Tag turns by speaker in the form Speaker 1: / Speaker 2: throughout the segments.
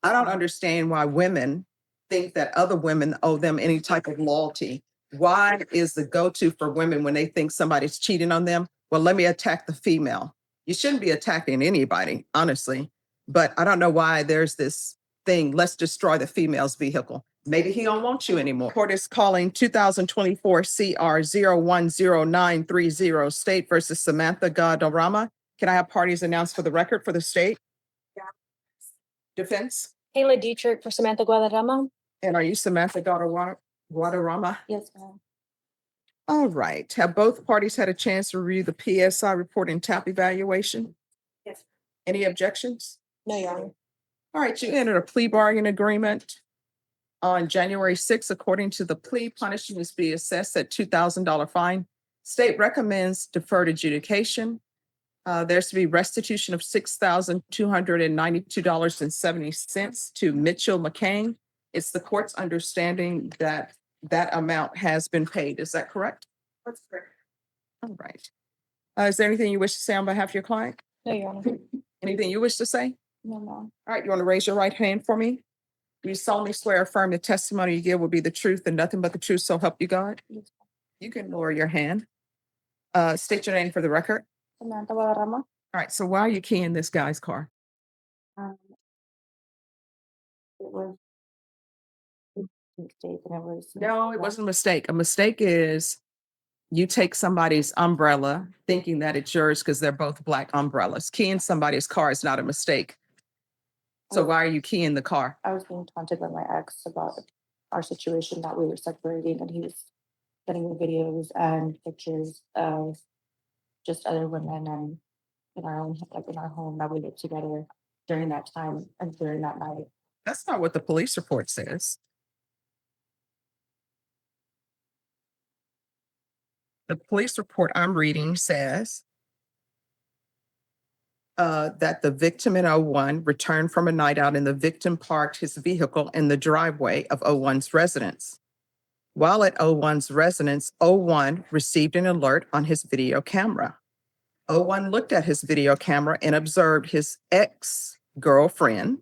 Speaker 1: I don't understand why women think that other women owe them any type of loyalty. Why is the go-to for women when they think somebody's cheating on them? Well, let me attack the female. You shouldn't be attacking anybody, honestly. But I don't know why there's this thing, let's destroy the female's vehicle. Maybe he don't want you anymore. Court is calling 2024 CR 010930 State versus Samantha Guadarrama. Can I have parties announced for the record for the state? Defense?
Speaker 2: Kayla Dietrich for Samantha Guadarrama.
Speaker 1: And are you Samantha Guadarrama?
Speaker 2: Yes, ma'am.
Speaker 1: All right. Have both parties had a chance to review the PSI report and TAP evaluation?
Speaker 2: Yes.
Speaker 1: Any objections?
Speaker 2: No, Your Honor.
Speaker 1: All right, you entered a plea bargain agreement on January 6th. According to the plea, punishment is be assessed at $2,000 fine. State recommends deferred adjudication. There's to be restitution of $6,292.70 to Mitchell McCain. It's the court's understanding that that amount has been paid. Is that correct?
Speaker 2: That's correct.
Speaker 1: All right. Is there anything you wish to say on behalf of your client?
Speaker 2: No, Your Honor.
Speaker 1: Anything you wish to say?
Speaker 2: No, ma'am.
Speaker 1: All right, you want to raise your right hand for me? Do you solemnly swear or affirm the testimony you give will be the truth and nothing but the truth, so help you God?
Speaker 2: Yes.
Speaker 1: You can lower your hand. State your name for the record.
Speaker 2: Samantha Guadarrama.
Speaker 1: All right, so why are you keying this guy's car?
Speaker 2: It was a mistake and it was.
Speaker 1: No, it wasn't a mistake. A mistake is you take somebody's umbrella thinking that it's yours because they're both black umbrellas. Keying somebody's car is not a mistake. So why are you keying the car?
Speaker 2: I was being taunted by my ex about our situation that we were separating, and he was sending me videos and pictures of just other women and in our own, like in our home that we lived together during that time and during that night.
Speaker 1: That's not what the police report says. The police report I'm reading says that the victim in O1 returned from a night out and the victim parked his vehicle in the driveway of O1's residence. While at O1's residence, O1 received an alert on his video camera. O1 looked at his video camera and observed his ex-girlfriend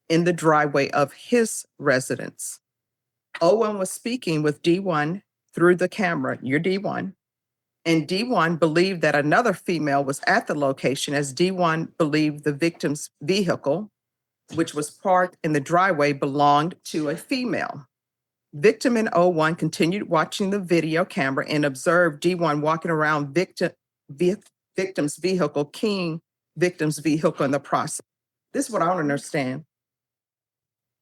Speaker 1: in the driveway of his residence. O1 was speaking with D1 through the camera, your D1, and D1 believed that another female was at the location as D1 believed the victim's vehicle, which was parked in the driveway, belonged to a female. Victim in O1 continued watching the video camera and observed D1 walking around victim's vehicle, keying victim's vehicle in the process. This is what I don't understand.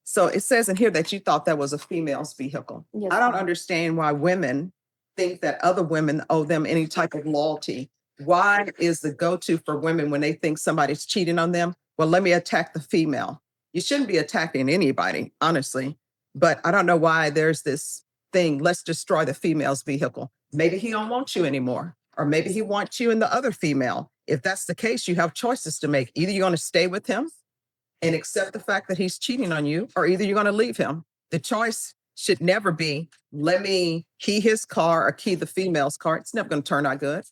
Speaker 1: So it says in here that you thought that was a female's vehicle.
Speaker 2: Yes,
Speaker 1: I don't
Speaker 2: ma'am.
Speaker 1: understand why women think that other women owe them any type of loyalty. Why is the go-to for women when they think somebody's cheating on them? Well, let me attack the female. You shouldn't be attacking anybody, honestly. But I don't know why there's this thing, let's destroy the female's vehicle. Maybe he don't want you anymore, or maybe he wants you and the other female. If that's the case, you have choices to make. Either you're going to stay with him and accept the fact that he's cheating on you, or either you're going to leave him. The choice should never be, let me key his car or key the female's car. It's never going to turn out good.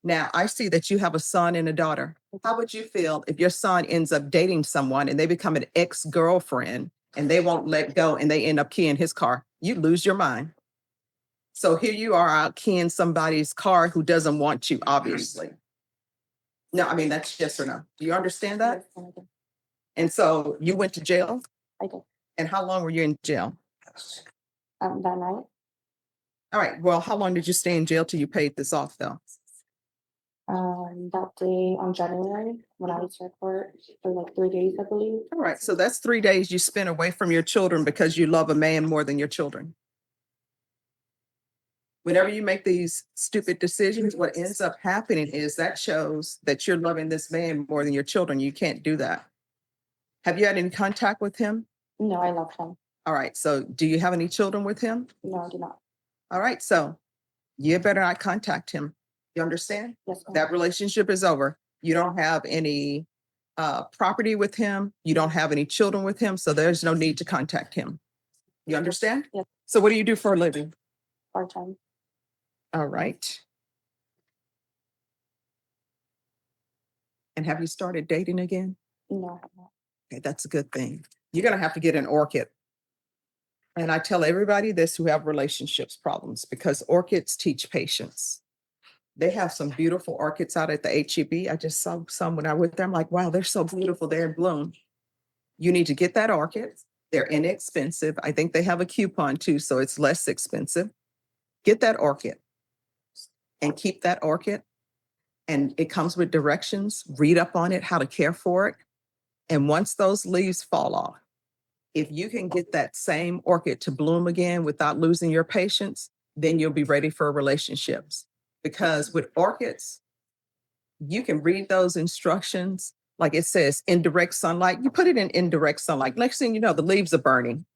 Speaker 1: Now, I see that you have a son and a daughter. How would you feel if your son ends up dating someone and they become an ex-girlfriend and they won't let go and they end up keying his car? You lose your mind. So here you are out keying somebody's car who doesn't want you, obviously. No, I mean, that's yes or no. Do you understand that?
Speaker 2: Yes, I did.
Speaker 1: And so you went to jail?
Speaker 2: I did.
Speaker 1: And how long were you in jail?
Speaker 2: That night.
Speaker 1: All right. Well, how long did you stay in jail till you paid this off, though?
Speaker 2: That day on January when I was at court for like 3 days, I believe.
Speaker 1: All right. So that's 3 days you spent away from your children because you love a man more than your children. Whenever you make these stupid decisions, what ends up happening is that shows that you're loving this man more than your children. You can't do that. Have you had any contact with him?
Speaker 2: No, I love him.
Speaker 1: All right. So do you have any children with him?
Speaker 2: No, I do not.
Speaker 1: All right. So you better not contact him. You understand?
Speaker 2: Yes, ma'am.
Speaker 1: That relationship is over. You don't have any property with him. You don't have any children with him. So there's no need to contact him. You understand?
Speaker 2: Yes.
Speaker 1: So what do you do for a living?
Speaker 2: Part-time.
Speaker 1: All right. And have you started dating again?
Speaker 2: No, I have not.
Speaker 1: Okay, that's a good thing. You're gonna have to get an orchid. And I tell everybody this who have relationships problems because orchids teach patience. They have some beautiful orchids out at the HEB. I just saw some when I went there. I'm like, wow, they're so beautiful. They're in bloom. You need to get that orchid. They're inexpensive. I think they have a coupon too, so it's less expensive. Get that orchid and keep that orchid. And it comes with directions. Read up on it, how to care for it. And once those leaves fall off, if you can get that same orchid to bloom again without losing your patience, then you'll be ready for relationships. Because with orchids, you can read those instructions. Like it says indirect sunlight, you put it in indirect sunlight. Next thing you know, the leaves are burning.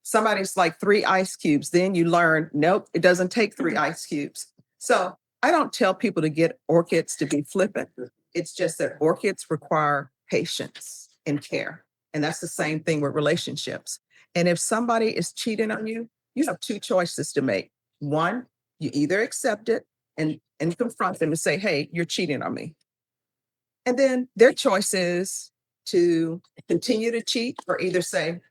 Speaker 1: Somebody's like 3 ice cubes. Then you learn, nope, it doesn't take 3 ice cubes. So I don't tell people to get orchids to be flippant. It's just that orchids require patience and care. And that's the same thing with relationships. And if somebody is cheating on you, you have 2 choices to make. One, you either accept it and confront them and say, hey, you're cheating on me. And then their choice is to continue to cheat or either say,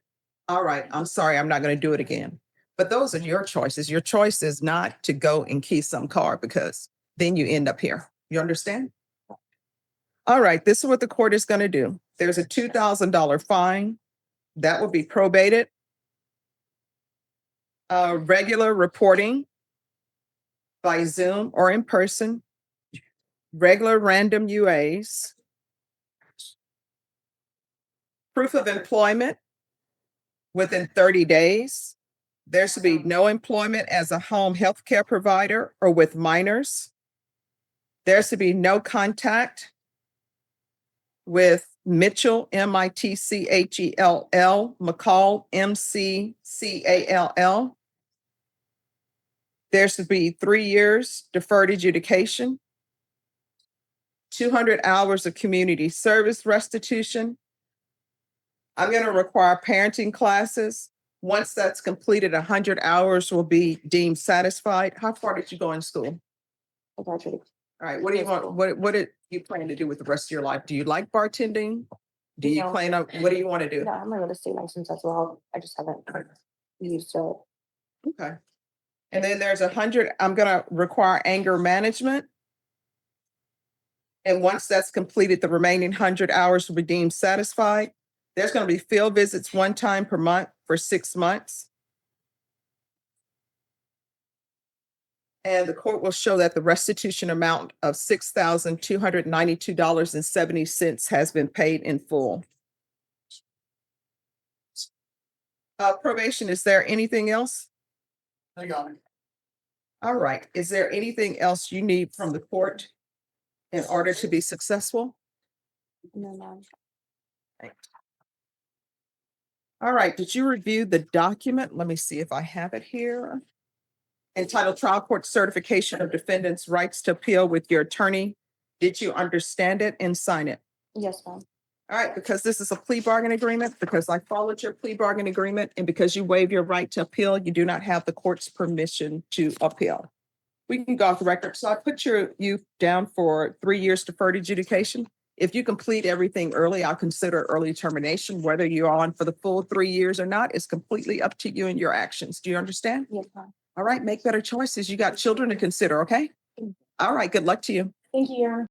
Speaker 1: all right, I'm sorry, I'm not going to do it again. But those are your choices. Your choice is not to go and key some car because then you end up here. You understand? All right, this is what the court is going to do. There's a $2,000 fine that will be probated. Regular reporting by Zoom or in person, regular random UAs, proof of employment within 30 days. There should be no employment as a home health care provider or with minors. There should be no contact with Mitchell, Mitchell, McCall, MCCALL. There should be 3 years deferred education, 200 hours of community service restitution. I'm going to require parenting classes. Once that's completed, 100 hours will be deemed satisfied. How far did you go in school?
Speaker 2: I graduated.
Speaker 1: All right, what do you want? What did you plan to do with the rest of your life? Do you like bartending? Do you
Speaker 2: No.
Speaker 1: plan on, what do you want to do?
Speaker 2: Yeah, I have my real estate license as well. I just haven't used it.
Speaker 1: Okay. And then there's 100, I'm gonna require anger management. And once that's completed, the remaining 100 hours will be deemed satisfied. There's gonna be field visits 1 time per month for 6 months. And the court will show that the restitution amount of $6,292.70 has been paid in full. Probation, is there anything else?
Speaker 3: Hang on.
Speaker 1: All right. Is there anything else you need from the court in order to be successful?
Speaker 2: No, ma'am.
Speaker 1: All right. Did you review the document? Let me see if I have it here. Entitled Trial Court Certification of Defendant's Rights to Appeal with your attorney. Did you understand it and sign it?
Speaker 2: Yes, ma'am.
Speaker 1: All right, because this is a plea bargain agreement, because I followed your plea bargain agreement, and because you waive your right to appeal, you do not have the court's permission to appeal. We can go off the record. So I put you down for 3 years deferred adjudication. If you complete everything early, I'll consider early termination. Whether you're on for the full 3 years or not is completely up to you and your actions. Do you understand?
Speaker 2: Yes, ma'am.
Speaker 1: All right, make better choices. You got children to consider, okay? All right, good luck to you.
Speaker 2: Thank you, Your Honor.